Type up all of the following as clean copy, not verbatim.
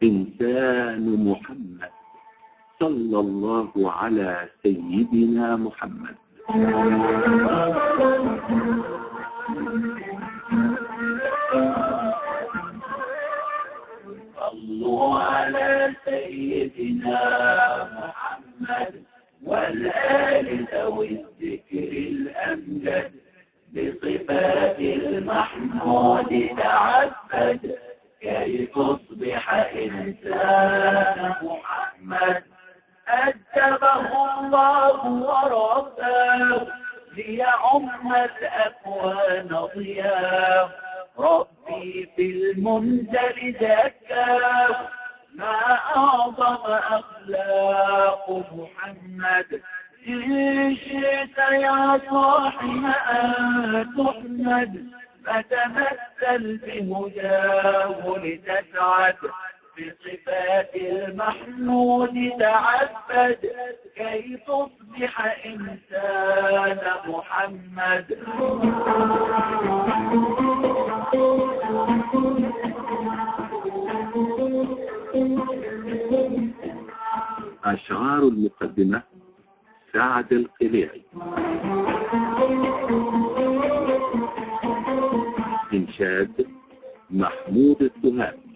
إنسان محمد صلى الله على سيدنا محمد. صلوا على سيدنا محمد والآل ذوي الذكر الأمجد، بصفات المحمود تعبد كي تصبح إنسان محمد. أدبه الله ورباه ليعم الأكوان ضياه، ربي في المنزل زكاه ما أعظم أخلاق محمد. إن شئت يا صاحب أن تحمد فتمثل بهداه لتسعد، بصفات المحمود تعبد كي تصبح إنسان محمد. أشعار المقدمة سعد القليعي. إنشاد محمود التهامي.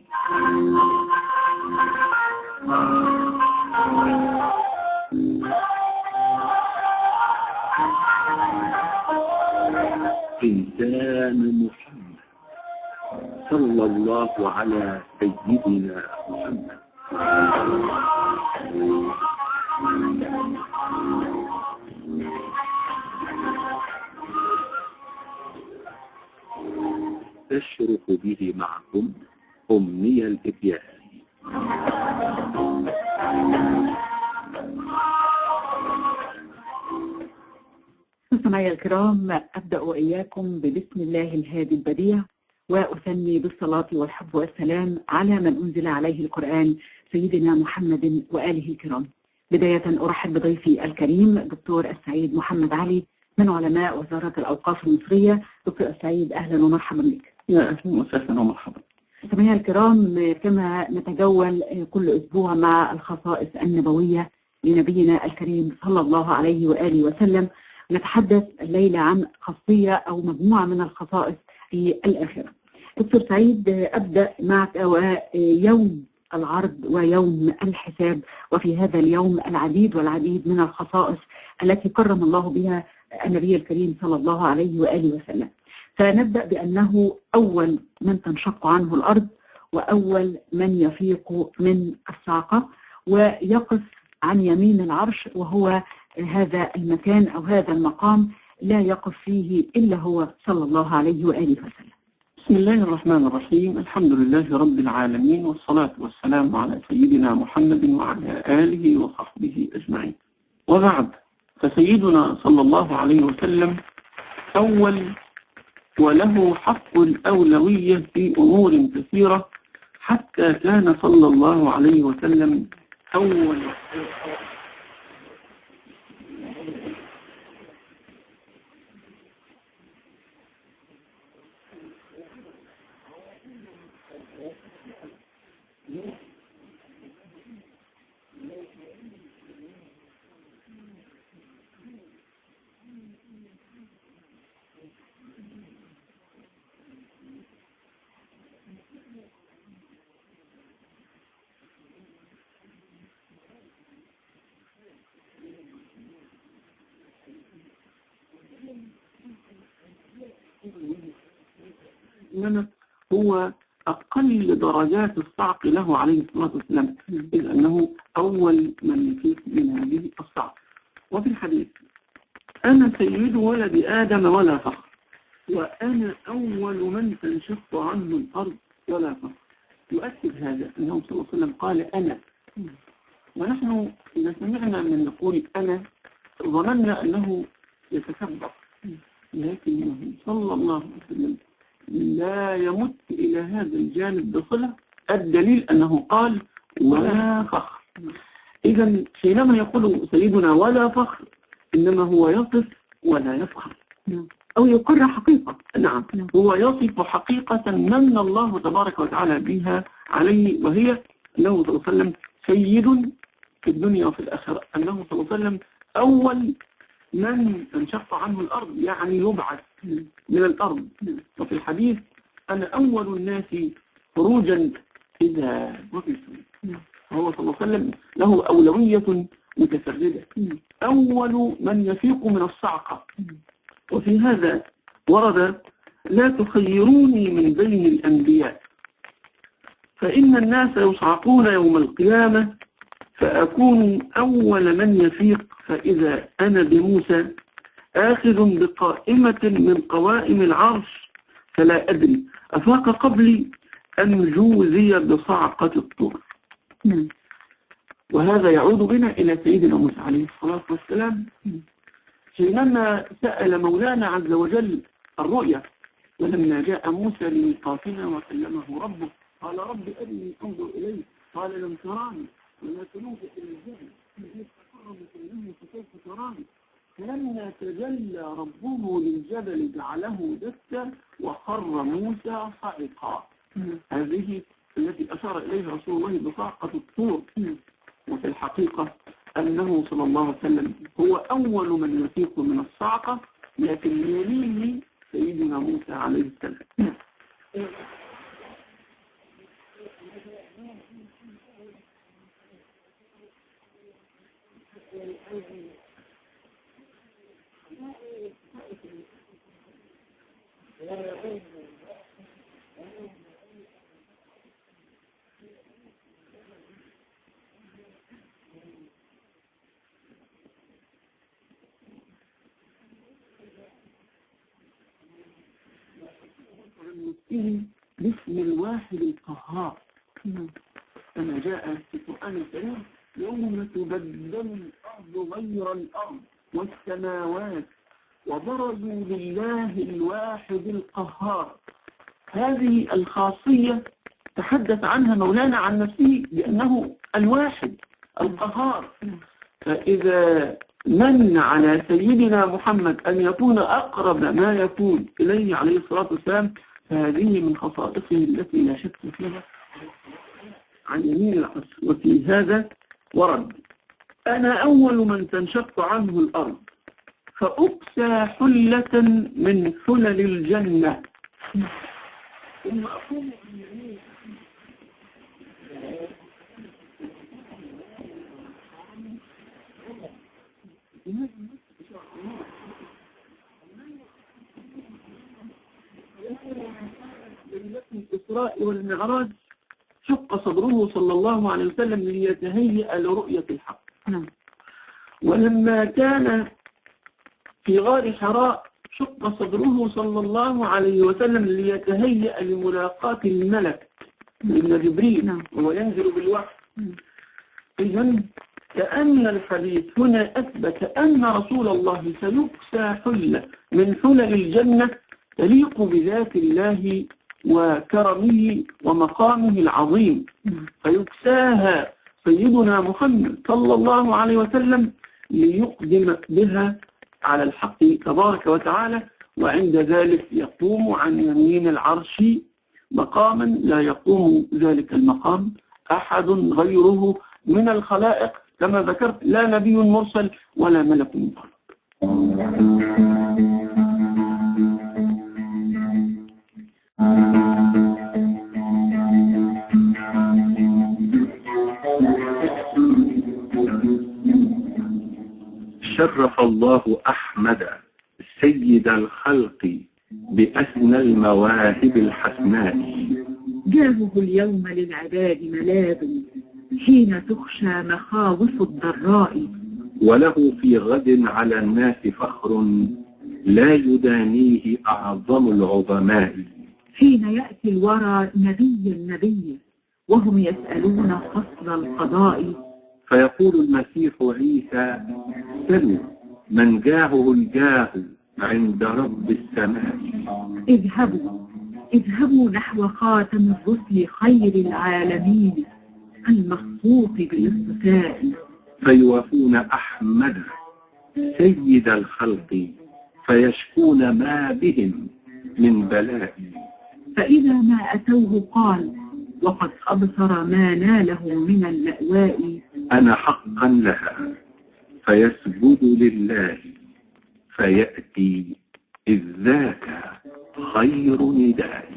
إنسان محمد صلى الله على سيدنا محمد. تشرف به معكم أمنية الإبياري. مستمعي الكرام، أبدأ وإياكم ببسم الله الهادي البديع، وأثني بالصلاة والحب والسلام على من أنزل عليه القرآن سيدنا محمد وآله الكرام. بداية أرحب بضيفي الكريم دكتور السعيد محمد علي من علماء وزارة الأوقاف المصرية. دكتور السعيد أهلا ومرحبا بك. يا أهلا وسهلا ومرحبا. مستمعي الكرام، كما نتجول كل أسبوع مع الخصائص النبوية لنبينا الكريم صلى الله عليه وآله وسلم، نتحدث الليلة عن خاصية أو مجموعة من الخصائص في الآخرة. دكتور سعيد، أبدأ معك ويوم العرض ويوم الحساب، وفي هذا اليوم العديد والعديد من الخصائص التي كرم الله بها النبي الكريم صلى الله عليه وآله وسلم. فنبدأ بأنه أول من تنشق عنه الأرض، وأول من يفيق من الصاعقة ويقف عن يمين العرش، وهو هذا المكان أو هذا المقام لا يقف فيه إلا هو صلى الله عليه وآله وسلم. بسم الله الرحمن الرحيم. الحمد لله رب العالمين، والصلاة والسلام على سيدنا محمد وعلى آله وصحبه أجمعين، وبعد. فسيدنا صلى الله عليه وسلم أول، وله حق الأولوية في أمور كثيرة، حتى كان صلى الله عليه وسلم أول هو أقل درجات الصعق له عليه الصلاة والسلام، إذ أنه أول من يفيق من هذه الصعق. وفي الحديث: أنا سيد ولد آدم ولا فخر، وأنا أول من تنشق عنه الأرض ولا فخر. يؤكد هذا أنه صلى الله عليه وسلم قال أنا. ونحن إذا سمعنا من نقول أنا ظننا أنه يتكبر، لكنه صلى الله عليه وسلم لا يمت إلى هذا الجانب بصلة، الدليل أنه قال ولا فخر. إذا حينما يقول سيدنا ولا فخر، إنما هو يصف ولا يفخر، أو يقر حقيقة نعم، هو يصف حقيقة من الله تبارك وتعالى بها عليه، وهي أنه صلى الله عليه وسلم سيد في الدنيا وفي الآخرة، أنه صلى الله عليه وسلم أول من انشق عنه الأرض، يعني يبعث من الأرض. وفي الحديث أنا أول الناس خروجا إذا وفيت. هو صلى الله عليه وسلم له أولوية متفردة، أول من يفيق من الصعقة. وفي هذا ورد: لا تخيروني من بين الأنبياء فإن الناس يصعقون يوم القيامة فأكون أول من يفيق، فإذا أنا بموسى آخذ بقائمة من قوائم العرش فلا أدري أفاق قبلي أم جوزي بصعقة الطور. وهذا يعود بنا إلى سيدنا موسى عليه الصلاة والسلام حينما سأل مولانا عز وجل الرؤيا، ولما جاء موسى لميقاتنا وكلمه ربه قال رب أرني أنظر إليك قال لم تراني ولكن انظر إلى الجبل فإن استقر مكانه فسوف تراني. فلما تجلى ربه للجبل جعله دكا وخر موسى صعقا. هذه التي أشار إليها رسول الله بصعقة الطور. وفي الحقيقة أنه صلى الله عليه وسلم هو أول من يفيق من الصعقة، لكن يليه سيدنا موسى عليه السلام. باسم الواحد القهار كما جاء في القرآن الكريم: يوم تبدل الأرض غير الأرض والسماوات وبرزوا لله الواحد القهار. هذه الخاصية تحدث عنها مولانا عن نفسه بأنه الواحد القهار. فإذا من على سيدنا محمد أن يكون أقرب ما يكون إليه عليه الصلاة والسلام، فهذه من خصائصه التي لا شك فيها عن يمين العرش. وفي هذا ورد: أنا أول من تنشق عنه الأرض فأكسى حلة من حلل الجنة ثم أقوم عن يمين ليلة الإسراء والمعراج شق صدره صلى الله عليه وسلم ليتهيأ لرؤية الحق. ولما كان في غار حراء شق صدره صلى الله عليه وسلم ليتهيأ لملاقاة الملك ابن جبريل وهو ينزل بالوحي. إذن كأن الحديث هنا أثبت أن رسول الله سيكسى حلة من حلل الجنة تليق بذات الله وكرمه ومقامه العظيم، فيكساها سيدنا محمد صلى الله عليه وسلم ليقدم بها على الحق تبارك وتعالى، وعند ذلك يقوم عن يمين العرش مقاما لا يقوم ذلك المقام أحد غيره من الخلائق، كما ذكرت لا نبي مرسل ولا ملك مقرب. شرف الله أحمد سيد الخلق بأسنى المواهب الحسناء، جاهه اليوم للعباد ملاذ حين تخشى مخاوف الضراء، وله في غد على الناس فخر لا يدانيه أعظم العظماء، حين يأتي الورى نبي وهم يسألون فصل القضاء، فيقول المسيح عيسى: سلوا من جاهه الجاه عند رب السماء، اذهبوا نحو خاتم الرسل خير العالمين المخصوص بالاصطفاء، فيوافون أحمد سيد الخلق فيشكون ما بهم من بلائي. فإذا ما أتوه قال وقد أبصر ما ناله من اللأواء. أنا حقا لها فيسجد لله فيأتي إذ ذاك خير نداء.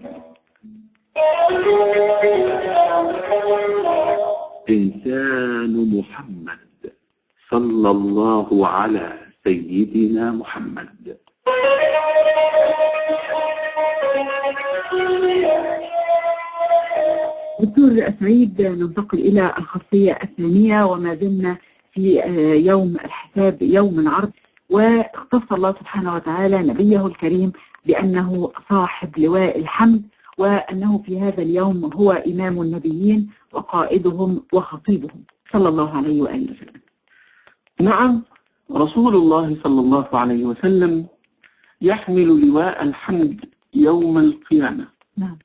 إنسان محمد صلى الله على سيدنا محمد. دكتور سعيد، ننتقل إلى الخاصية الثانية وما زلنا في يوم الحساب، يوم العرض، واختص الله سبحانه وتعالى نبيه الكريم بأنه صاحب لواء الحمد، وأنه في هذا اليوم هو إمام النبيين وقائدهم وخطيبهم صلى الله عليه وآله وسلم. نعم، رسول الله صلى الله عليه وسلم يحمل لواء الحمد يوم القيامة. نعم.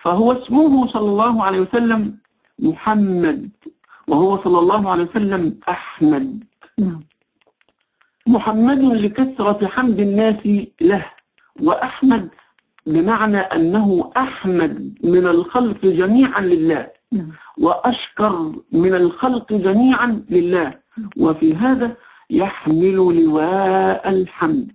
فهو اسمه صلى الله عليه وسلم محمد، وهو صلى الله عليه وسلم أحمد. نعم. محمد لكثرة حمد الناس له، وأحمد بمعنى أنه أحمد من الخلق جميعا لله، وأشكر من الخلق جميعا لله، وفي هذا يحمل لواء الحمد.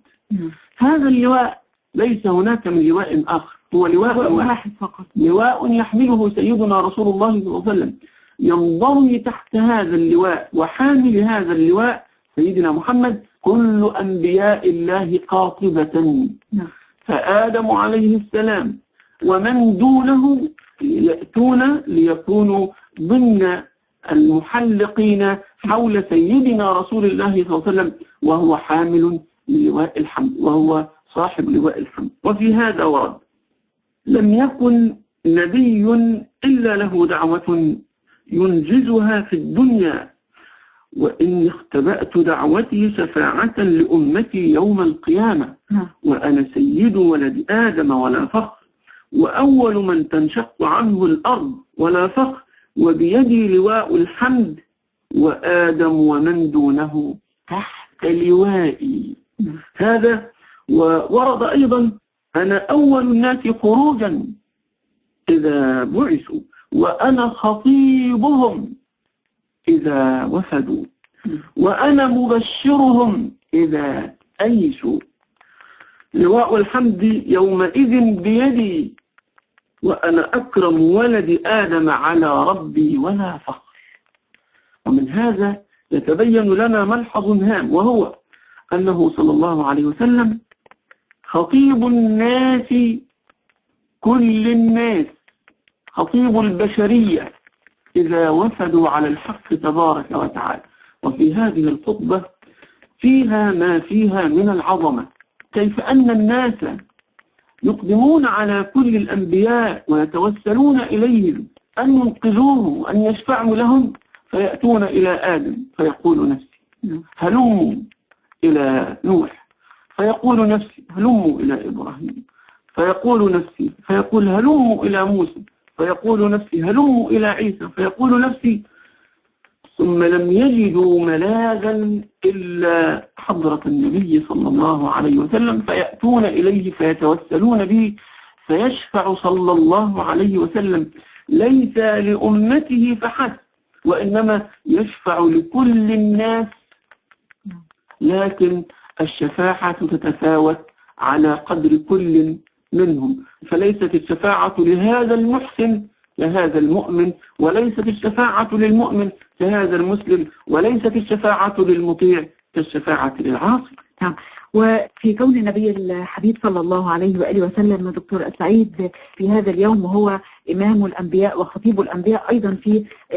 هذا اللواء ليس هناك من لواء آخر، هو لواء واحد فقط، لواء يحمله سيدنا رسول الله صلى الله عليه وسلم. ينضوي تحت هذا اللواء وحامل هذا اللواء سيدنا محمد كل أنبياء الله قاطبة. فآدم عليه السلام ومن دونه يأتون ليكونوا ضمن المحلقين حول سيدنا رسول الله صلى الله عليه وسلم، وهو حامل لواء الحمد، وهو صاحب لواء الحمد. وفي هذا ورد: لم يكن نبي إلا له دعوة ينجزها في الدنيا، وإني اختبأت دعوتي شفاعة لأمتي يوم القيامة، وأنا سيد ولد آدم ولا فخر، وأول من تنشق عنه الأرض ولا فخر، وبيدي لواء الحمد، وآدم ومن دونه تحت لوائي. هذا وورد أيضا: أنا أول الناس خروجا إذا بعثوا، وأنا خطيبهم إذا وفدوا، وأنا مبشرهم إذا أيسوا. لواء الحمد يومئذ بيدي، وأنا أكرم ولد آدم على ربي ولا فخر. ومن هذا يتبين لنا ملحظ هام، وهو أنه صلى الله عليه وسلم خطيب الناس، كل الناس، خطيب البشرية إذا وفدوا على الحق تبارك وتعالى. وفي هذه الخطبة فيها ما فيها من العظمة، كيف أن الناس يقدمون على كل الأنبياء ويتوسلون إليهم أن ينقذوه وأن يشفعوا لهم، فيأتون إلى آدم فيقول نفسي، هلموا إلى نوح فيقول نفسي، هلموا إلى إبراهيم فيقول نفسي، فيقول هلموا إلى موسى فيقول نفسي، هلموا إلى عيسى فيقول نفسي، ثم لم يجدوا ملاذا إلا حضرة النبي صلى الله عليه وسلم، فيأتون إليه فيتوسلون به، فيشفع صلى الله عليه وسلم ليس لأمته فحسب، وإنما يشفع لكل الناس، لكن الشفاعة تتفاوت على قدر كل منهم، فليست الشفاعة لهذا المحسن كهذا المؤمن، وليست الشفاعة للمؤمن كهذا المسلم، وليست الشفاعة للمطيع كالشفاعة للعاصي. وفي كون النبي الحبيب صلى الله عليه وآله وسلم دكتور سعيد في هذا اليوم هو إمام الأنبياء وخطيب الأنبياء، أيضا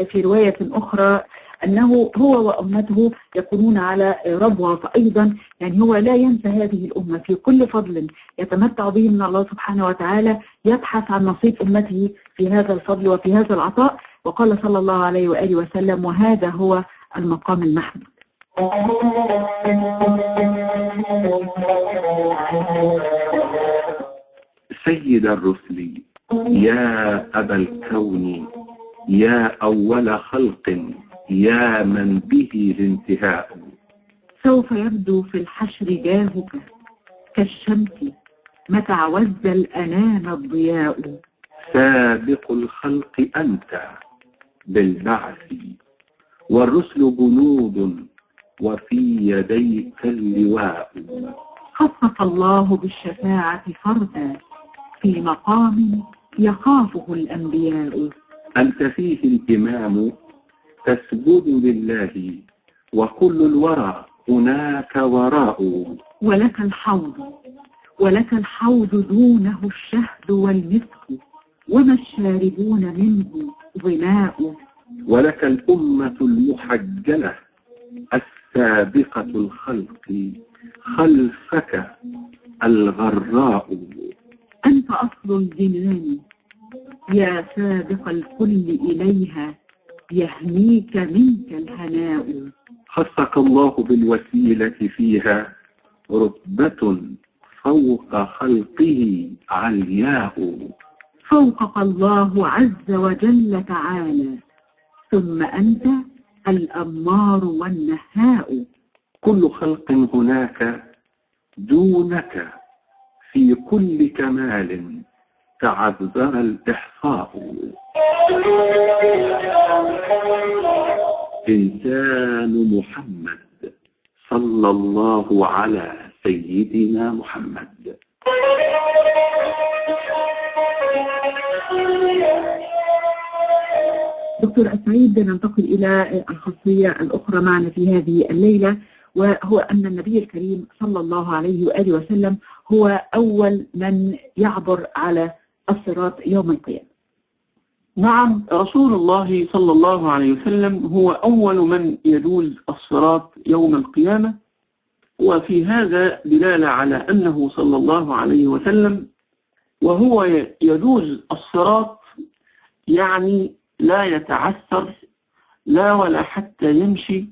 في رواية أخرى أنه هو وأمته يكونون على ربوة، فأيضا يعني هو لا ينسى هذه الأمة في كل فضل يتمتع به من الله سبحانه وتعالى، يبحث عن نصيب أمته في هذا الفضل وفي هذا العطاء. وقال صلى الله عليه وآله وسلم: وهذا هو المقام المحمود. سيد الرسل يا أبا الكون، يا أول خلق، يا من به الانتهاء. سوف يبدو في الحشر جاهك كالشمس متى عوز الأنام الضياء. سابق الخلق أنت بالبعث، والرسل جنود وفي يديك اللواء. خصص الله بالشفاعة فردا في مقام يخافه الأنبياء. أنت فيه الإمام تسجد لله، وكل الورى هناك وراء. ولك الحوض دونه الشهد والمسك، وما الشاربون منه ظماء. ولك الأمة المحجلة السابقة الخلق، خلفك الغراء. أنت أصل الجنان يا سابق الكل إليها، يهنيك منك الهناء. خصك الله بالوسيلة فيها رتبة فوق خلقه علياء. فوقك الله عز وجل تعالى، ثم أنت الأمار والنهاء. كل خلق هناك دونك في كل كمال تعذر الإحصاء. إنسان محمد صلى الله على سيدنا محمد. دكتور أسعيد، ننتقل إلى الخاصية الأخرى معنا في هذه الليلة، وهو أن النبي الكريم صلى الله عليه وآله وسلم هو أول من يعبر على الصراط يوم القيامة. نعم، رسول الله صلى الله عليه وسلم هو أول من يجوز الصراط يوم القيامة، وفي هذا دلالة على أنه صلى الله عليه وسلم وهو يجوز الصراط يعني لا يتعثر، لا ولا حتى يمشي،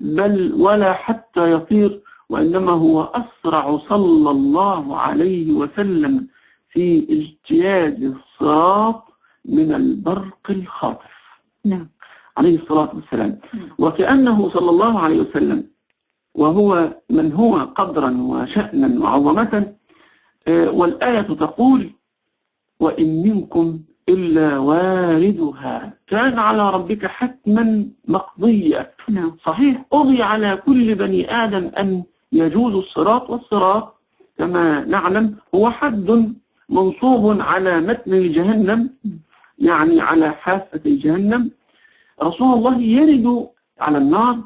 بل ولا حتى يطير، وإنما هو أسرع صلى الله عليه وسلم في اجتياز الصراط من البرق الخاطف. نعم عليه الصلاة والسلام. وكأنه صلى الله عليه وسلم وهو من هو قدرا وشأنا وعظمة، والآية تقول: وإن منكم إلا واردها كان على ربك حتما مقضيا. صحيح قضي على كل بني آدم أن يجوز الصراط، والصراط كما نعلم هو حد منصوب على متن جهنم، يعني على حافة جهنم. رسول الله يرد على النار،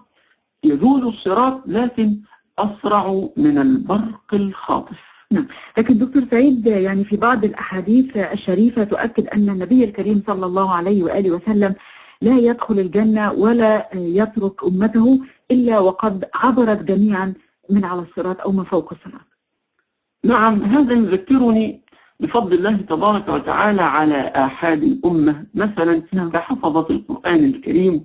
يجوز الصراط لكن أسرع من البرق الخاطف. نعم. لكن دكتور سعيد، يعني في بعض الأحاديث الشريفة تؤكد أن النبي الكريم صلى الله عليه وآله وسلم لا يدخل الجنة ولا يترك أمته إلا وقد عبرت جميعا من على الصراط أو من فوق الصراط. نعم، هذا يذكرني بفضل الله تبارك وتعالى على آحاد الأمة، مثلا كحفظة القرآن الكريم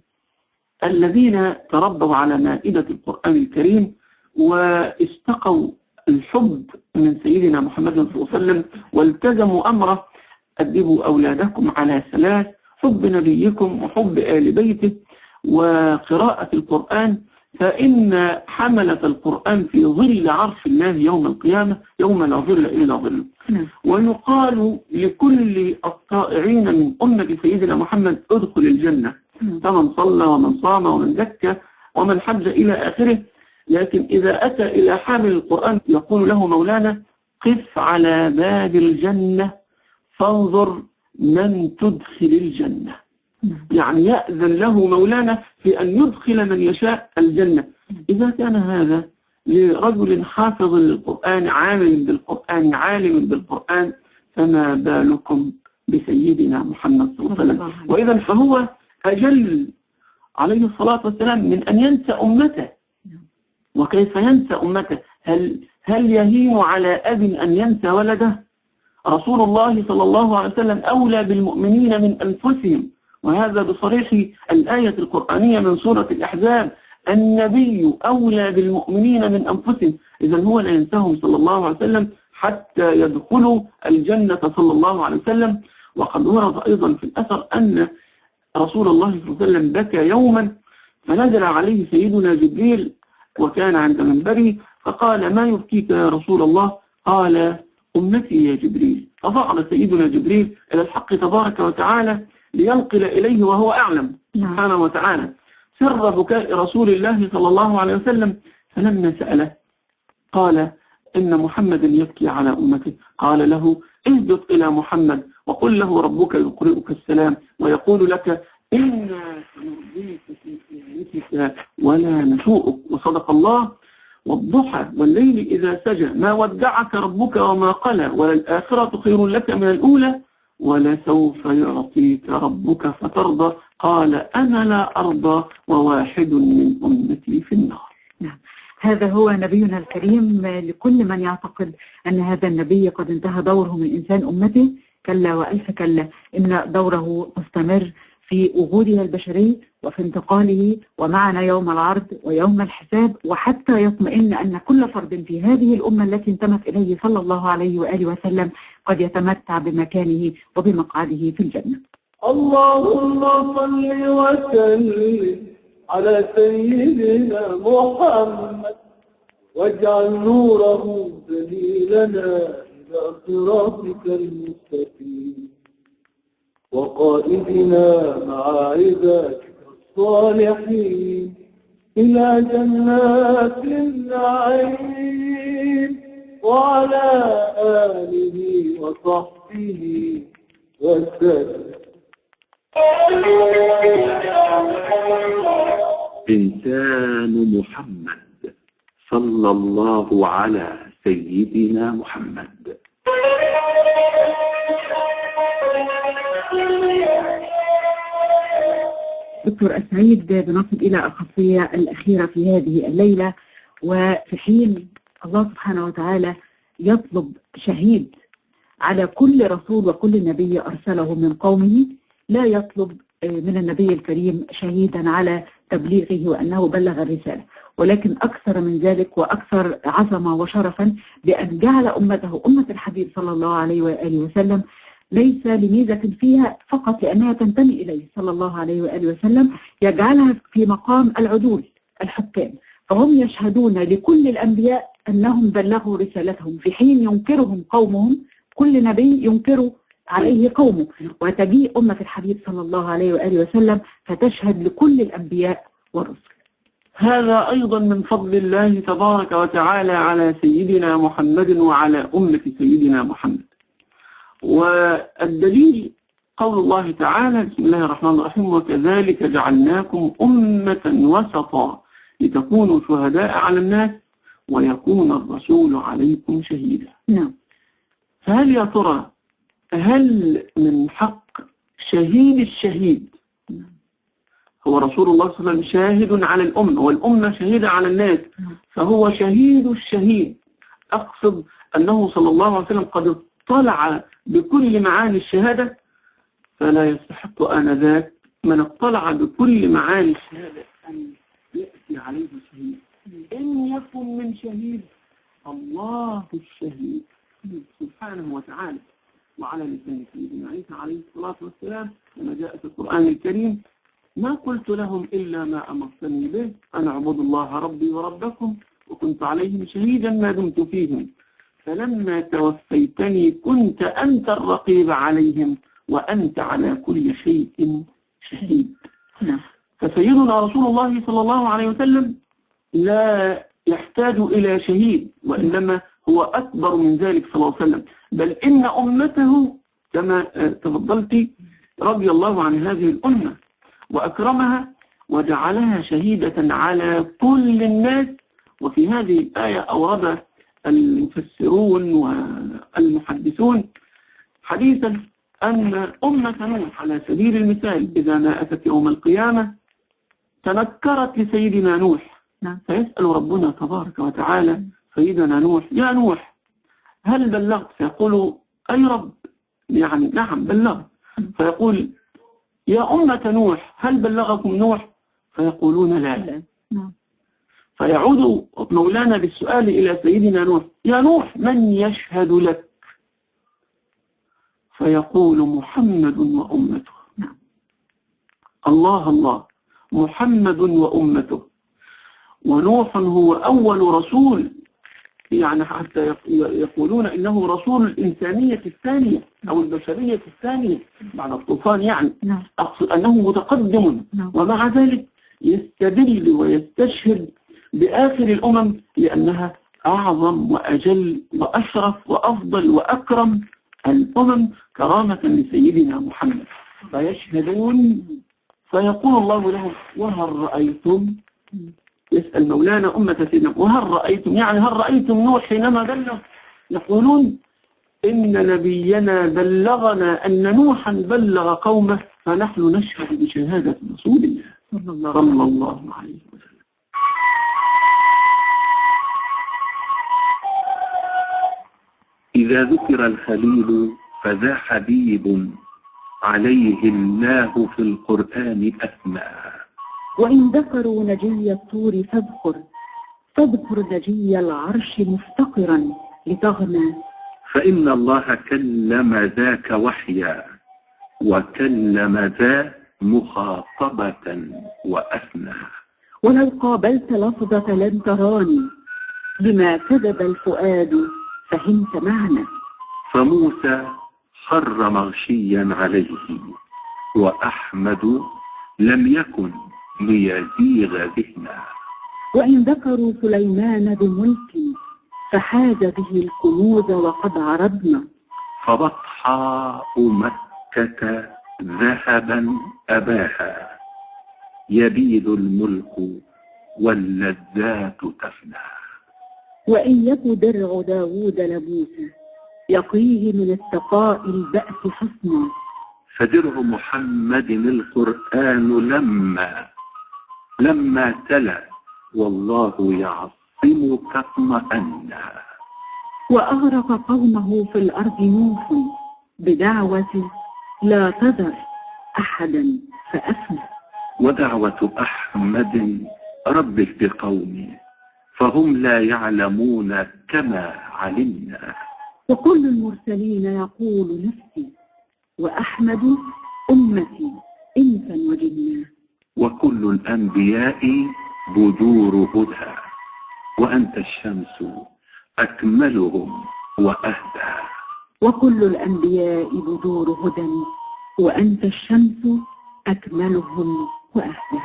الذين تربوا على مائدة القرآن الكريم واستقوا الحب من سيدنا محمد صلى الله عليه وسلم والتزموا أمره: أدبوا أولادكم على ثلاث: حب نبيكم، وحب آل بيته، وقراءة القرآن، فإن حملة القرآن في ظل عرش الله يوم القيامة يوم لا ظل إلا ظله. ويقال لكل الطائعين من أمة سيدنا محمد: ادخل الجنة، فمن صلى ومن صام ومن زكى ومن حج إلى آخره. لكن إذا أتى إلى حامل القرآن يقول له مولانا: قف على باب الجنة فانظر من تدخل الجنة. يعني يأذن له مولانا في أن يدخل من يشاء الجنة. إذا كان هذا لرجل حافظ للقرآن عامل بالقرآن عالم بالقرآن، فما بالكم بسيدنا محمد صلى الله عليه وسلم؟ وإذا فهو أجل عليه الصلاة والسلام من أن ينسى أمته. وكيف ينسى أمته؟ هل يهين على أب أن ينسى ولده؟ رسول الله صلى الله عليه وسلم أولى بالمؤمنين من أنفسهم، وهذا بصريح الآية القرآنية من سورة الأحزاب: النبي أولى بالمؤمنين من أنفسهم. إذن هو لا ينساهم صلى الله عليه وسلم حتى يدخلوا الجنة صلى الله عليه وسلم. وقد ورد أيضا في الأثر أن رسول الله صلى الله عليه وسلم بكى يوما، فنزل عليه سيدنا جبريل وكان عند منبره، فقال: ما يبكيك يا رسول الله؟ قال: أمتي يا جبريل. فصعد سيدنا جبريل إلى الحق تبارك وتعالى لينقل إليه وهو أعلم سبحانه وتعالى سر بكاء رسول الله صلى الله عليه وسلم. فلما سأله قال إن محمدا يبكي على أمته. قال له اهبط إلى محمد وقل له ربك يقرئك السلام ويقول لك إنا سنرضيك في أمتك ولا نسوءك. وصدق الله. والضحى والليل إذا سجى ما ودعك ربك وما قلى وللآخرة خير لك من الأولى ولسوف يعطيك ربك فترضى. قال أنا لا أرضى وواحد من أمتي في النار. نعم. هذا هو نبينا الكريم. لكل من يعتقد أن هذا النبي قد انتهى دوره من إنسان أمته، كلا وألف كلا، إن دوره مستمر في وجوده البشري وفي انتقاله ومعنا يوم العرض ويوم الحساب، وحتى يطمئن أن كل فرد في هذه الأمة التي انتمت إليه صلى الله عليه وآله وسلم قد يتمتع بمكانه وبمقعده في الجنة. اللهم صل وسلم على سيدنا محمد واجعل نوره دليلنا إلى صراطك المستقيم وقائدنا مع عبادك الصالحين إلى جنات النعيم وعلى آله وصحبه وسلم. إنسان محمد صلى الله على سيدنا محمد. دكتور السعيد، بنصل إلى الخاصية الأخيرة في هذه الليلة، وفي حين الله سبحانه وتعالى يطلب شهيد على كل رسول وكل نبي أرسله من قومه، لا يطلب من النبي الكريم شهيدا على تبليغه وأنه بلغ الرسالة، ولكن أكثر من ذلك وأكثر عظمة وشرفا بأن جعل أمته أمة الحبيب صلى الله عليه وآله وسلم ليس لميزة فيها فقط لأنها تنتمي إليه صلى الله عليه وآله وسلم، يجعلها في مقام العدول الحكام، فهم يشهدون لكل الأنبياء أنهم بلغوا رسالتهم في حين ينكرهم قومهم. كل نبي ينكر عليه قومه، وتجيء أمة الحبيب صلى الله عليه وآله وسلم فتشهد لكل الأنبياء والرسل. هذا أيضا من فضل الله تبارك وتعالى على سيدنا محمد وعلى أمة سيدنا محمد. والدليل قول الله تعالى بسم الله الرحمن الرحيم وكذلك جعلناكم أمة وسطا لتكونوا شهداء على الناس ويكون الرسول عليكم شهيدا. نعم. فهل يا ترى هل من حق شهيد الشهيد هو رسول الله صلى الله عليه وسلم شاهد على الأمة والأمة شهيدة على الناس، فهو شهيد الشهيد. أقصد أنه صلى الله عليه وسلم قد اطلع بكل معاني الشهادة، فلا يستحق آنذاك من اطلع بكل معاني الشهادة أن يأتي عليه شهيد. إن يكن من شهيد الله الشهيد سبحانه وتعالى. وعلى لسان سيدنا عيسى عليه الصلاة والسلام كما جاء في القرآن الكريم ما قلت لهم إلا ما أمرتني به أن اعبدوا الله ربي وربكم وكنت عليهم شهيدا ما دمت فيهم فلما توفيتني كنت أنت الرقيب عليهم وأنت على كل شيء شهيد. فسيدنا رسول الله صلى الله عليه وسلم لا يحتاج إلى شهيد، وإنما هو أكبر من ذلك صلى الله عليه وسلم، بل إن أمته كما تفضلت رضي الله عن هذه الأمة وأكرمها وجعلها شهيدة على كل الناس. وفي هذه الآية أورد المفسرون والمحدثون حديثا أن أمة نوح على سبيل المثال إذا ما أتت يوم القيامة تنكرت لسيدنا نوح، فيسأل ربنا تبارك وتعالى سيدنا نوح يا نوح هل بلغت؟ فيقول أي رب يعني نعم بلغت. فيقول يا أمة نوح هل بلغكم نوح؟ فيقولون لا. فيعود مولانا بالسؤال إلى سيدنا نوح يا نوح من يشهد لك؟ فيقول محمد وأمته. الله الله، محمد وأمته. ونوح هو أول رسول يعني حتى يقولون إنه رسول الإنسانية الثانية أو البشرية الثانية بعد الطوفان يعني. نعم. أقصد أنه متقدم. نعم. ومع ذلك يستدل ويستشهد بآخر الأمم لأنها أعظم وأجل وأشرف وأفضل وأكرم الأمم كرامة لسيدنا محمد. فيشهدون فيقول الله لهم وهل رأيتم، يسأل مولانا أمة سيدنا وهل رأيتم، يعني هل رأيتم نوح حينما بلغ؟ يقولون إن نبينا بلغنا أن نوحا بلغ قومه فنحن نشهد بشهادة رسول الله صلى الله عليه وسلم. إذا ذكر الخليل فذا حبيب عليه الله في القرآن أثنى. وإن ذكروا نجي الطور فاذكر نجي العرش مفتقرا لتغنى. فإن الله كلم ذاك وحيا وكلم ذا مخاطبة وأثنى. ولو قابلت لفظة لن تراني بما كذب الفؤاد فهمت معنى. فموسى خر مغشيا عليه وأحمد لم يكن ليزيغ ذهنا. وإن ذكروا سليمان بملك فحاز به الكنوز وقد عرضنا. فبطحاء مكة ذهبا أباها يبيد الملك واللذات تفنى. وإن يك درع داود لبوسا يقيه من التقاء البأس حصنا. فدرع محمد القرآن لما تلا والله يعصمك اطمأنا. وأغرق قومه في الأرض نوح بدعوة لا تذر أحدا فأفنى. ودعوة أحمد ربك بقومي فهم لا يعلمون كما علمنا. وكل المرسلين يقول نفسي وأحمد أمتي إنسا وجنا. وكل الأنبياء بدور هدى وأنت الشمس أكملهم وأهدى. وكل الأنبياء بدور هدى وأنت الشمس أكملهم وأهدى.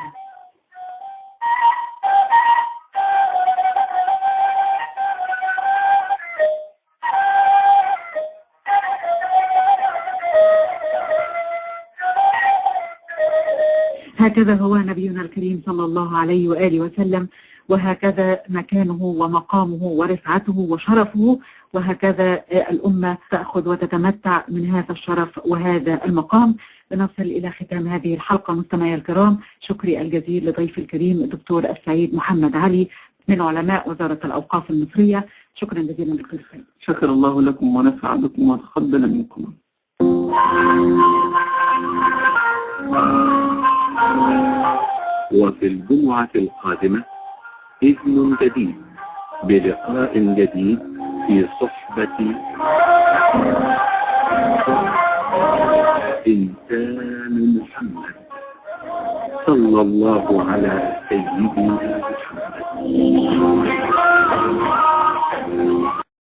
هكذا هو نبينا الكريم صلى الله عليه وآله وسلم، وهكذا مكانه ومقامه ورفعته وشرفه، وهكذا الأمة تأخذ وتتمتع من هذا الشرف وهذا المقام. بنصل إلى ختام هذه الحلقة مستمعي الكرام. شكري الجزيل لضيف الكريم الدكتور السعيد محمد علي من علماء وزارة الأوقاف المصرية. شكرا جزيلا دكتور السعيد. شكر الله لكم ونفع بكم وتقبل منكم. وفي الجمعة القادمة إذن جديد بلقاء جديد في صحبة إنسان محمد صلى الله عليه